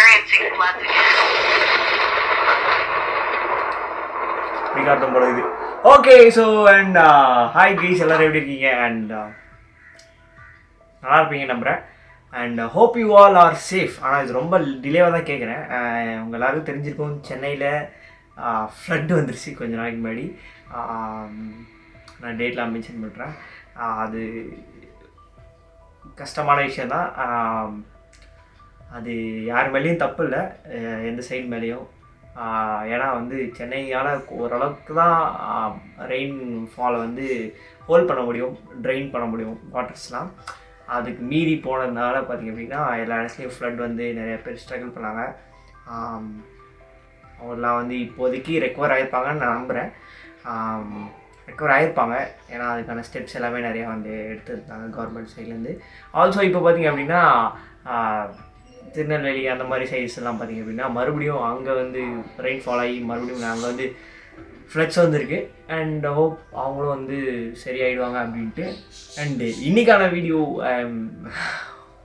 experiencing floods again. Okay, so and hi guys, எல்லாரும் எப்படி இருக்கீங்க? And நல்லா இருப்பீங்க நம்புறேன். And hope you all are safe. ஆனால் இது ரொம்ப டிலேவாக தான் கேட்குறேன். உங்கள் எல்லாருக்கும் தெரிஞ்சிருக்கும், சென்னையில் ஃப்ளட் வந்துருச்சு கொஞ்ச நாளைக்கு முன்னாடி. நான் டேட்லாம் மென்ஷன் பண்ணுறேன். அது கஷ்டமான விஷயந்தான். அது யார் மேலேயும் தப்பு இல்லை, எந்த சைடு மேலேயும். ஏன்னா வந்து சென்னையால் ஓரளவுக்கு தான் ரெயின் ஃபாலை வந்து ஹோல்ட் பண்ண முடியும், ட்ரெயின் பண்ண முடியும் வாட்டர்ஸ்லாம். அதுக்கு மீறி போனதுனால பார்த்திங்க அப்படின்னா எல்லா இடத்துலையும் ஃப்ளட் வந்து நிறைய பேர் ஸ்ட்ரகிள் பண்ணாங்க. அவங்களாம் வந்து இப்போதைக்கு ரெக்கவர் ஆகிருப்பாங்கன்னு நான் நம்புகிறேன். ரெக்கவர் ஆகிருப்பாங்க, ஏன்னா அதுக்கான ஸ்டெப்ஸ் எல்லாமே நிறையா வந்து எடுத்துருந்தாங்க கவர்மெண்ட் சைட்லேருந்து. ஆல்சோ இப்போ பார்த்திங்க அப்படின்னா திருநெல்வேலி அந்த மாதிரி சைட்ஸ் எல்லாம் பார்த்திங்க அப்படின்னா மறுபடியும் அங்கே வந்து ரெயின் ஃபால் ஆகி மறுபடியும் அங்கே வந்து ஃப்ளட்ஸ் வந்துருக்கு. அண்ட் ஹோப் அவங்களும் வந்து சரியாயிடுவாங்க அப்படின்ட்டு. அண்டு இன்றைக்கான video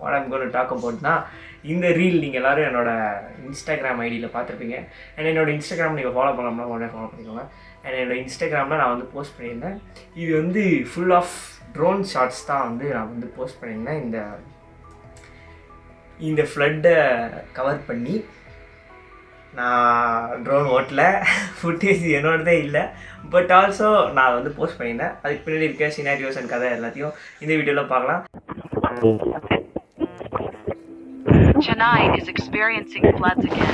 what I'm going to talk அபவுட்னா, இந்த ரீல் நீங்கள் எல்லோரும் என்னோடய இன்ஸ்டாகிராம் ஐடியில் பார்த்துருப்பீங்க. அண்ட் என்னோடய இன்ஸ்டாகிராம் நீங்கள் ஃபாலோ பண்ணலாம்னா உடனே ஃபாலோ பண்ணிக்கோங்க. அண்ட் என்னோடய இன்ஸ்டாகிராமில் நான் வந்து போஸ்ட் பண்ணியிருந்தேன். இது வந்து ஃபுல் ஆஃப் ட்ரோன் ஷாட்ஸ் தான் வந்து நான் வந்து போஸ்ட் பண்ணியிருந்தேன். இந்த ஃப்ளட்டை கவர் பண்ணி நான் ட்ரோன் ஓட்டல, ஃபுட்டேஜ் என்னோடதே இல்லை. பட் ஆல்சோ நான் வந்து போஸ்ட் பண்ணியிருந்தேன். அதுக்கு பின்னாடி இருக்க சினாரியோஸ் அண்ட் கதை எல்லாத்தையும் இந்த வீடியோவில் பார்க்கலாம். Chennai is experiencing floods again.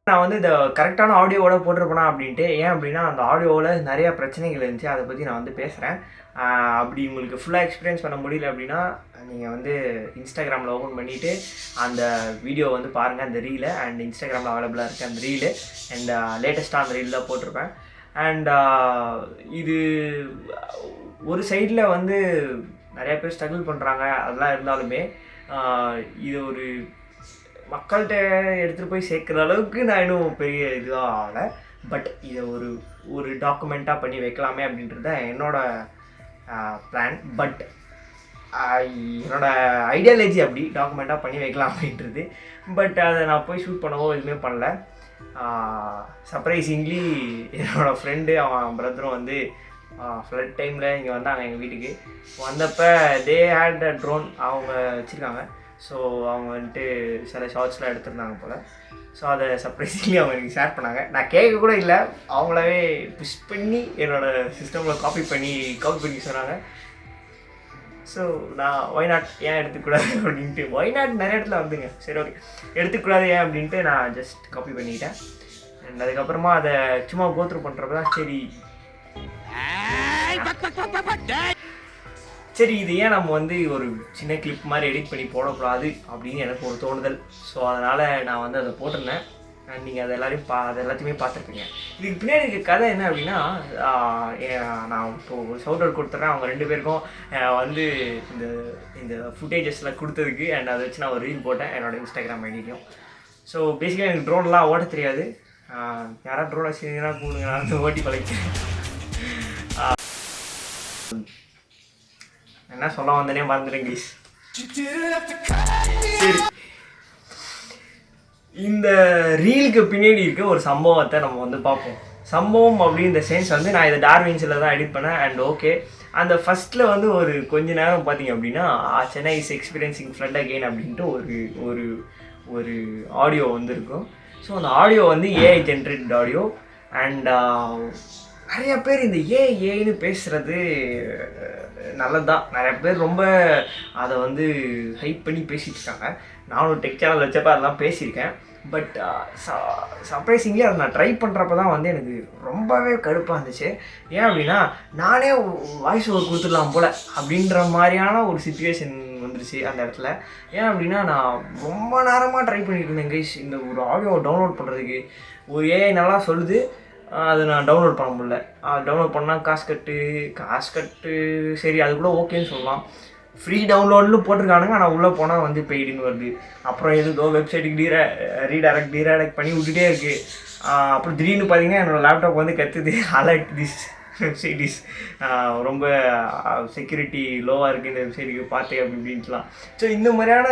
நான் வந்து இந்த கரெக்டான ஆடியோவோட போட்டிருப்பேனா அப்படின்ட்டு. ஏன் அப்படின்னா அந்த ஆடியோவில் நிறையா பிரச்சனைகள் இருந்துச்சு, அதை பற்றி நான் வந்து பேசுகிறேன். அப்படி உங்களுக்கு ஃபுல்லாக எக்ஸ்பீரியன்ஸ் பண்ண முடியல அப்படின்னா நீங்கள் வந்து இன்ஸ்டாகிராமில் ஓப்பன் பண்ணிவிட்டு அந்த வீடியோ வந்து பாருங்கள், அந்த ரீலை. அண்ட் இன்ஸ்டாகிராமில் அவைலபிளாக இருக்குது அந்த ரீலு. அண்ட் லேட்டஸ்ட்டாக அந்த ரீல் தான் போட்டிருப்பேன். அண்ட் இது ஒரு சைடில் வந்து நிறையா பேர் ஸ்ட்ரகிள் பண்ணுறாங்க, அதெல்லாம் இருந்தாலுமே இது ஒரு மக்கள்கிட்ட எடுத்துகிட்டு போய் சேர்க்குற அளவுக்கு நான் இன்னும் பெரிய இதுவாக ஆகலை. பட் இதை ஒரு டாக்குமெண்ட்டாக பண்ணி வைக்கலாமே அப்படின்றது தான் என்னோடய பிளான். பட் என்னோடய ஐடியாலஜி அப்படி டாக்குமெண்ட்டாக பண்ணி வைக்கலாம் அப்படின்றது. பட் அதை நான் போய் ஷூட் பண்ணவோ எதுவுமே பண்ணல. சர்ப்ரைசிங்லி என்னோடய ஃப்ரெண்டு அவன் பிரதரும் வந்து ஃப்ளட் டைமில் இங்கே வந்தாங்க எங்கள் வீட்டுக்கு. வந்தப்போ தே ஹேட் அ ட்ரோன் அவங்க வச்சுருக்காங்க. ஸோ அவங்க வந்துட்டு சில ஷார்ட்ஸ்லாம் எடுத்துருந்தாங்க போல். ஸோ அதை சர்ப்ரைசிங்லி அவங்க எனக்கு ஷேர் பண்ணாங்க. நான் கேட்க கூட இல்லை, அவங்களாவே புஷ் பண்ணி என்னோடய சிஸ்டமில் காப்பி பண்ணி சொன்னாங்க. ஸோ நான் ஒய்நாட் ஏன் எடுத்துக்கூடாது அப்படின்ட்டு, ஒய்நாட் நிறைய இடத்துல வந்துங்க, சரி ஓகே எடுத்துக்கூடாது ஏன் அப்படின்ட்டு நான் ஜஸ்ட் காப்பி பண்ணிக்கிட்டேன். அண்ட் அதுக்கப்புறமா அதை சும்மா கோத்ரூ பண்ணுறப்ப தான் சரி இது ஏன் நம்ம வந்து ஒரு சின்ன கிளிப் மாதிரி எடிட் பண்ணி போடக்கூடாது அப்படின்னு எனக்கு ஒரு தோணுதல். ஸோ அதனால் நான் வந்து அதை போட்டிருந்தேன். அண்ட் நீங்கள் அது எல்லாத்தையுமே பார்த்துருப்பீங்க. இதுக்கு பின்னாடி இருக்க கதை என்ன அப்படின்னா, நான் இப்போது ஒரு ஷவுட் அவுட் கொடுத்துட்றேன் அவங்க 2 பேருக்கும் வந்து இந்த ஃபுட்டேஜஸ்லாம் கொடுத்ததுக்கு. அண்ட் அதை வச்சு நான் ஒரு ரீல் போட்டேன் என்னோடய இன்ஸ்டாகிராம் ஐடியும். ஸோ பேசிக்காக எனக்கு ட்ரோன்லாம் ஓட்ட தெரியாது. யாராவது ட்ரோன் வச்சுருந்தீங்கன்னா கூடுங்க, நான் வந்து ஓட்டி பழகிறேன். என்ன சொல்ல வந்தனே மறந்துடுங்க ப்ளீஸ். சரி, இந்த ரீலுக்கு பின்னாடி இருக்க ஒரு சம்பவத்தை நம்ம வந்து பார்ப்போம். சம்பவம் அப்படின்ற சென்ஸ் வந்து நான் இதை டார்வின்ஸில் தான் எடிட் பண்ணேன். அண்ட் ஓகே, அந்த ஃபஸ்ட்டில் வந்து ஒரு கொஞ்ச நேரம் பார்த்தீங்க அப்படின்னா Chennai is experiencing flood again அப்படின்ட்டு ஒரு ஒரு ஒரு ஆடியோ வந்துருக்கும். ஸோ அந்த ஆடியோ வந்து ஏஐ ஜென்ரேட்டட் ஆடியோ. அண்ட் நிறைய பேர் இந்த ஏஐன்னு பேசுகிறது நல்லது தான். நிறைய பேர் ரொம்ப அதை வந்து ஹைப் பண்ணி பேசிகிட்டு இருக்காங்க. நானும் டெக் சேனல் வச்சப்போ அதெல்லாம் பேசியிருக்கேன். பட் சர்ப்ரைசிங்லி அதை நான் ட்ரை பண்ணுறப்ப தான் வந்து எனக்கு ரொம்பவே கடுப்பாக இருந்துச்சு. ஏன் அப்படின்னா நானே வாய்ஸ் ஓவர் கொடுத்துடலாம் போல் அப்படின்ற மாதிரியான ஒரு சிச்சுவேஷன் வந்துருச்சு அந்த இடத்துல. ஏன் அப்படின்னா நான் ரொம்ப நேரமாக ட்ரை பண்ணிட்டு இருந்தேன் கைஸ், இந்த ஒரு ஆடியோ டவுன்லோட் பண்ணுறதுக்கு. ஒரு ஏஐ நல்லா சொல்லுது, அது நான் டவுன்லோட் பண்ண முடியல. டவுன்லோட் பண்ணால் காசு கட்டு சரி அது கூட ஓகேன்னு சொல்லலாம். ஃப்ரீ டவுன்லோட்னு போட்டிருக்கானுங்க, ஆனால் உள்ளே போனால் வந்து பெய்டுன்னு வருது. அப்புறம் எதுதோ வெப்சைட்டுக்கு ரீடைரக்ட் பண்ணி விட்டுட்டே இருக்குது. அப்புறம் திடீர்னு பார்த்தீங்கன்னா என்னோடய லேப்டாப் வந்து கற்றுது, அலர்ட் திஸ் வெப்சைட் இஸ் ரொம்ப செக்யூரிட்டி லோவாக இருக்குது இந்த வெப்சைட்டுக்கு பார்த்து அப்படி இப்படின்ட்டுலாம். ஸோ இந்த மாதிரியான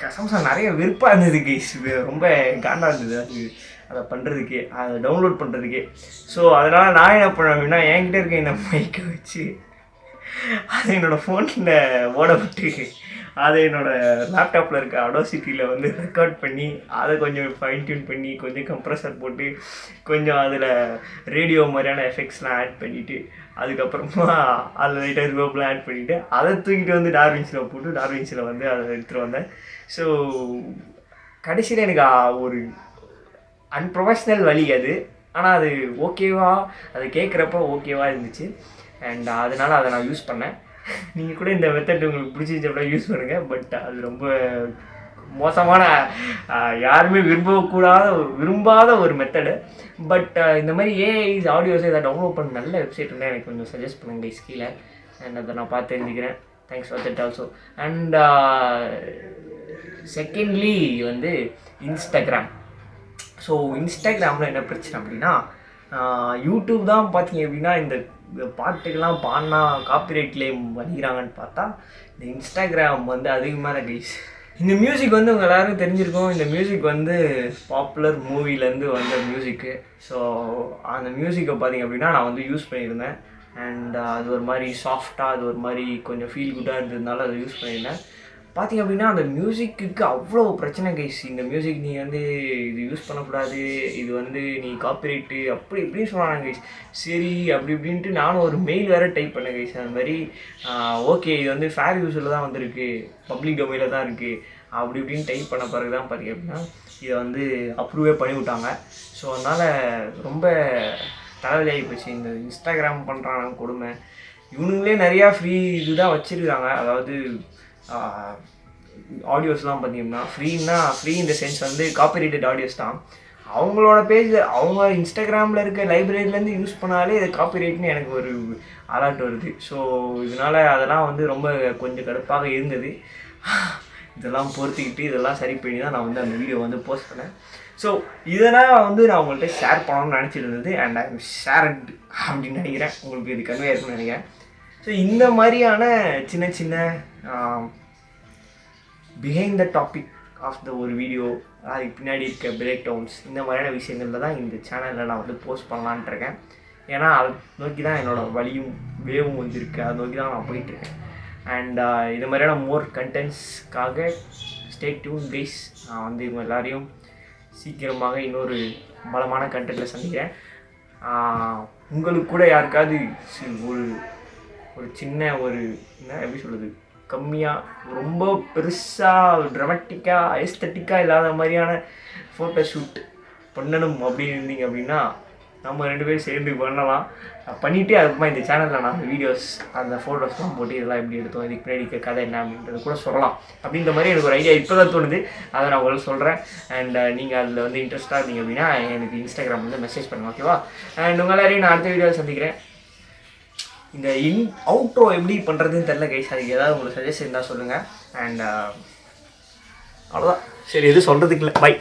கசம்சம் நிறைய விருப்பாக இருந்தது கைஸ். ரொம்ப காண்டாக இருந்தது அது அதை பண்ணுறதுக்கே, அதை டவுன்லோட் பண்ணுறதுக்கே. ஸோ அதனால் நான் என்ன பண்ணேன் அப்படின்னா என்கிட்ட இருக்க இந்த மைக்கை வச்சு அதை என்னோடய ஃபோனில் ஓட விட்டு அதை என்னோடய லேப்டாப்பில் இருக்க அடோசிட்டியில் வந்து ரெக்கார்ட் பண்ணி அதை கொஞ்சம் ஃபைன் டியூன் பண்ணி கொஞ்சம் கம்ப்ரஸர் போட்டு கொஞ்சம் அதில் ரேடியோ மாதிரியான எஃபெக்ட்ஸ்லாம் ஆட் பண்ணிவிட்டு அதுக்கப்புறமா அதில் லைட்டாக ரிவர்ப்லாம் ஆட் பண்ணிவிட்டு அதை தூக்கிட்டு வந்து டார்வின்ஸில் போட்டு டார்வின்ஸில் வந்து அதை எடுத்துகிட்டு வந்தேன். ஸோ கடைசியில் எனக்கு ஒரு அன்ப்ரொஃபஷ்னல் வழி அது. ஆனால் அது ஓகேவா, அது கேட்குறப்ப ஓகேவா இருந்துச்சு. அண்ட் அதனால் அதை நான் யூஸ் பண்ணேன். நீங்கள் கூட இந்த மெத்தட் உங்களுக்கு பிடிச்சிருச்சப்பட யூஸ் பண்ணுங்கள். பட் அது ரொம்ப மோசமான, யாருமே விரும்பாத ஒரு மெத்தடு. பட் இந்த மாதிரி ஏஐ ஆடியோஸை இதை டவுன்லோட் பண்ண நல்ல வெப்சைட் இருந்தால் எனக்கு கொஞ்சம் சஜஸ்ட் பண்ணுங்க கீழே. அண்ட் அதை நான் பார்த்து தெரிஞ்சுக்கிறேன். Thanks for that also. And secondly வந்து இன்ஸ்டாகிராம். ஸோ இன்ஸ்டாகிராமில் என்ன பிரச்சனை அப்படின்னா யூடியூப் தான் பார்த்தீங்க அப்படின்னா இந்த பாட்டுக்கெல்லாம் பாடினா காப்பிரைட் கிளைம் பண்ணிக்கிறாங்கன்னு பார்த்தா இந்த இன்ஸ்டாகிராம் வந்து அதிகமான கைஸ். இந்த மியூசிக் வந்து உங்கள் எல்லாருக்கும் தெரிஞ்சிருக்கும். இந்த மியூசிக் வந்து பாப்புலர் மூவிலேருந்து வந்த மியூசிக்கு. ஸோ அந்த மியூசிக்கை பார்த்தீங்க அப்படின்னா நான் வந்து யூஸ் பண்ணியிருந்தேன். அண்ட் அது ஒரு மாதிரி சாஃப்டாக, அது ஒரு மாதிரி கொஞ்சம் ஃபீல் குட்டாக இருந்ததுனால அதை யூஸ் பண்ணியிருந்தேன். பார்த்திங்க அப்படின்னா அந்த மியூசிக்கு அவ்வளோ பிரச்சனை கைஸ். இந்த மியூசிக் நீ வந்து இது யூஸ் பண்ணக்கூடாது, இது வந்து நீ காப்பிரைட்டு அப்படி இப்படின்னு சொன்னாங்க கைஸ். சரி அப்படி இப்படின்ட்டு நானும் ஒரு மெயில் வேறு டைப் பண்ணேன் கைஸ். அந்த மாதிரி ஓகே இது வந்து ஃபேர் யூஸில் தான் வந்துருக்கு, பப்ளிக் டொமைனில் தான் இருக்குது அப்படி இப்படின்னு டைப் பண்ண பிறகு தான் பார்த்திங்க அப்படின்னா இதை வந்து அப்ரூவே பண்ணி விட்டாங்க. ஸோ அதனால் ரொம்ப தலைவலியாகி போச்சு. இந்த இன்ஸ்டாகிராம் பண்ணுறாங்க கொடுமை. இவனுங்களே நிறையா ஃப்ரீ இதுதான் வச்சுருக்காங்க. அதாவது ஆடியோஸ்லாம் பார்த்தீங்கன்னா ஃப்ரீ இந்த சென்ஸ் வந்து காப்பிரைட்டட் ஆடியோஸ் தான். அவங்களோட பேஜில் அவங்க இன்ஸ்டாகிராமில் இருக்க லைப்ரரியிலேருந்து யூஸ் பண்ணாலே இது காப்பிரைட்னு எனக்கு ஒரு அலர்ட் வருது. ஸோ இதனால் அதெல்லாம் வந்து ரொம்ப கொஞ்சம் கடுப்பாக இருந்தது. இதெல்லாம் பொறுத்துக்கிட்டு இதெல்லாம் சரி பண்ணி தான் நான் வந்து அந்த வீடியோ வந்து போஸ்ட் பண்ணேன். ஸோ இதெல்லாம் வந்து நான் உங்கள்கிட்ட ஷேர் பண்ணணும்னு நினச்சிட்டு இருந்தது. அண்ட் ஐ எம் ஷேர்ட் அப்படின்னு நினைக்கிறேன். உங்களுக்கு இது கன்வே இருக்குன்னு நினைக்கிறேன். ஸோ இந்த மாதிரியான சின்ன சின்ன behind the topic of the ஒரு வீடியோ, அதுக்கு பின்னாடி இருக்க பிரேக் டவுன்ஸ், இந்த மாதிரியான விஷயங்களில் தான் இந்த சேனலில் நான் வந்து போஸ்ட் பண்ணலான்ட்டு இருக்கேன். ஏன்னா அதை நோக்கி தான் என்னோடய வழியும் வேவும் வந்துருக்கு, அதை நோக்கி தான் நான் போயிட்டுருக்கேன். அண்ட் இது மாதிரியான மோர் கண்டென்ட்ஸ்க்காக ஸ்டே டியூன் கைஸ். நான் வந்து இவங்க எல்லாரையும் சீக்கிரமாக இன்னொரு பலமான கண்டென்ட்டில் சந்திக்கிறேன். உங்களுக்கு கூட யாருக்காவது ஒரு சின்ன ஒரு என்ன எப்படி சொல்கிறது, கம்மியாக ரொம்ப பெருசாக ட்ராமட்டிக்காக எஸ்தட்டிக்காக இல்லாத மாதிரியான ஃபோட்டோ ஷூட் பண்ணணும் அப்படின்னு இருந்தீங்க அப்படின்னா நம்ம 2 பேரும் சேர்ந்து பண்ணலாம். பண்ணிவிட்டு அதுக்கப்புறமா இந்த சேனலில் நான் வீடியோஸ் அந்த ஃபோட்டோஸ்லாம் போட்டு இதெல்லாம் எப்படி எடுத்தோம், இதுக்கு பின்னாடி கதை என்ன அப்படின்றது கூட சொல்லலாம். அப்படின்ற மாதிரி எனக்கு ஒரு ஐடியா இப்போ தான் தோணுது. அதை நான் உங்களுக்கு சொல்கிறேன். அண்ட் நீங்கள் அதில் வந்து இன்ட்ரெஸ்ட்டாக இருந்தீங்க அப்படின்னா எனக்கு இன்ஸ்டாகிராம் வந்து மெசேஜ் பண்ணுங்கள், ஓகேவா? அண்ட் உங்கள் எல்லாரையும் நான் அடுத்த வீடியோவில் சந்திக்கிறேன். இந்த அவுட்ரோ எப்படி பண்ணுறதுன்னு தெரில கைஸ். அதுக்கு ஏதாவது உங்களுக்கு சஜஷன் இருந்தால் சொல்லுங்கள். அண்ட் அவ்வளோதான். சரி, எதுவும் சொல்கிறதுக்கு இல்லை. பை.